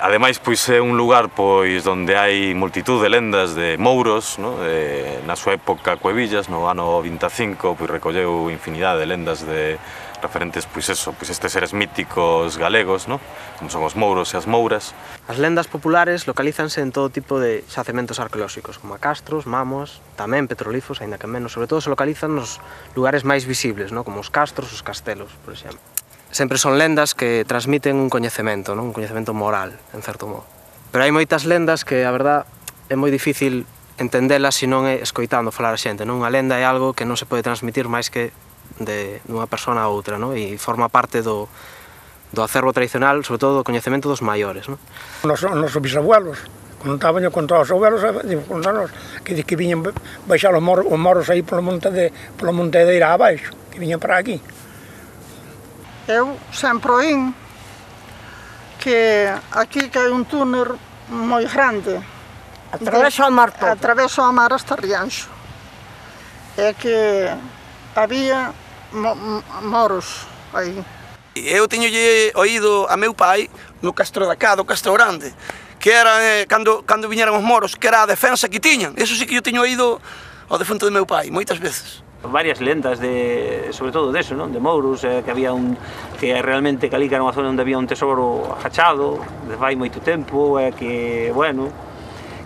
Ademais, pois é un lugar pois onde hai multitud de lendas de mouros, no? Na súa época Cuevillas, no ano 25, pois recolleu infinidade de lendas de referentes, pois eso, pois estes seres míticos galegos, no? Como son os mouros e as mouras. As lendas populares localízanse en todo tipo de xacementos arqueolóxicos, como a castros, mamos, tamén petrolíferos, aínda que menos, sobre todo se localizan nos lugares máis visibles, no? Como os castros, os castelos, por exemplo. Sempre son lendas que transmiten un coñecemento, non? Un coñecemento moral, en certo modo. Pero hai moitas lendas que, a verdad, é moi difícil entendelas se non é escoitando falar a xente, non? Unha lenda é algo que non se pode transmitir máis que de unha persona a outra, non? E forma parte do acervo tradicional, sobre todo do coñecemento dos maiores, non? Os nosos bisabuelos contaban contra os abuelos, contanos que viñan baixar os moros aí polo montedeira abaixo, que viñan para aquí. Eu sempre oín que aquí que hai un túnel moi grande. Atraveso o mar todo. Atraveso o mar hasta Rianxo. É que había moros aí. Eu teñolle oído a meu pai no Castro da Cá, do Castro Grande, que era, cando viñeran os moros, que era a defensa que tiñan. Eso sí que eu teño oído ao defunto de meu pai, moitas veces. Varias lendas, sobre todo deso, non? De mouros, que había que realmente Calica era unha zona onde había un tesoro agachado, de fai moito tempo, que, bueno,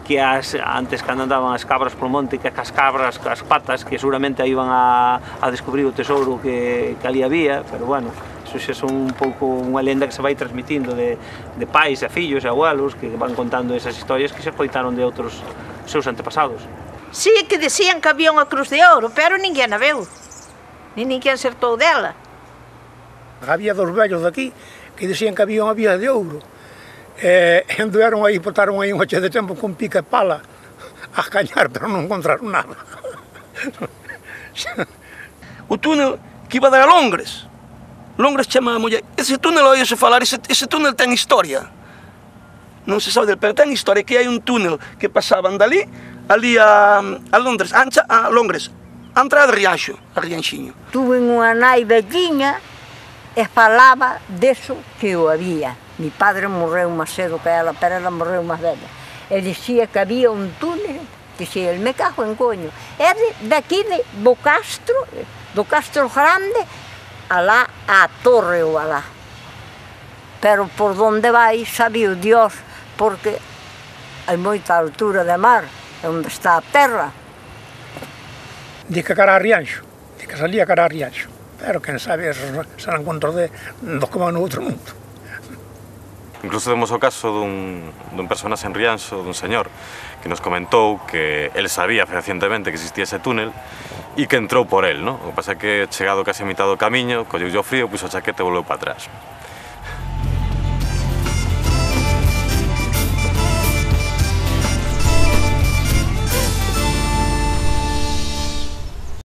que antes cando andaban as cabras polo monte, que as cabras, as patas, que seguramente iban a descubrir o tesoro que ali había, pero, bueno, eso xa son un pouco unha lenda que se vai transmitindo de pais a fillos e abuelos que van contando esas historias que se coitaron de outros seus antepasados. Sí, que decían que había unha cruz de ouro, pero ninguén a veu, nin ninguén acertou dela. Había dos vellos daqui que decían que había unha vía de ouro. Andueron aí, botaron aí unha che de tempo con pica e pala a cañar, pero non encontraron nada. O túnel que iba dar a Longres. Longres chama a muller. Ese túnel, oíse falar, ese túnel ten historia. Non se sabe del, pero ten historia, que hai un túnel que pasaban dali ali a Londres, a Longres, a entrada de Rianxo, a Rianxiño. Tuve unha nai velliña e falaba deso que o había. Mi padre morreu máis cedo que ela, pero ela morreu máis velha. E dicía que había un túnel, dicía, el me cago en coño. É daqui do Castro Grande, alá a Torre ou alá. Pero por donde vai, sabía o Dios, porque hai moita altura de mar, onde está a terra. Di que cara a Rianxo, di que salía cara a Rianxo, pero quen sabe, esos serán contos dos que van no outro mundo. Incluso temos o caso dun personaxe en Rianxo, dun señor, que nos comentou que el sabía fehacientemente que existía ese túnel e que entrou por el, non? O que pasa é que, chegado case a mitad do camiño, colleu o frío, puxo a chaqueta e volveu para atrás.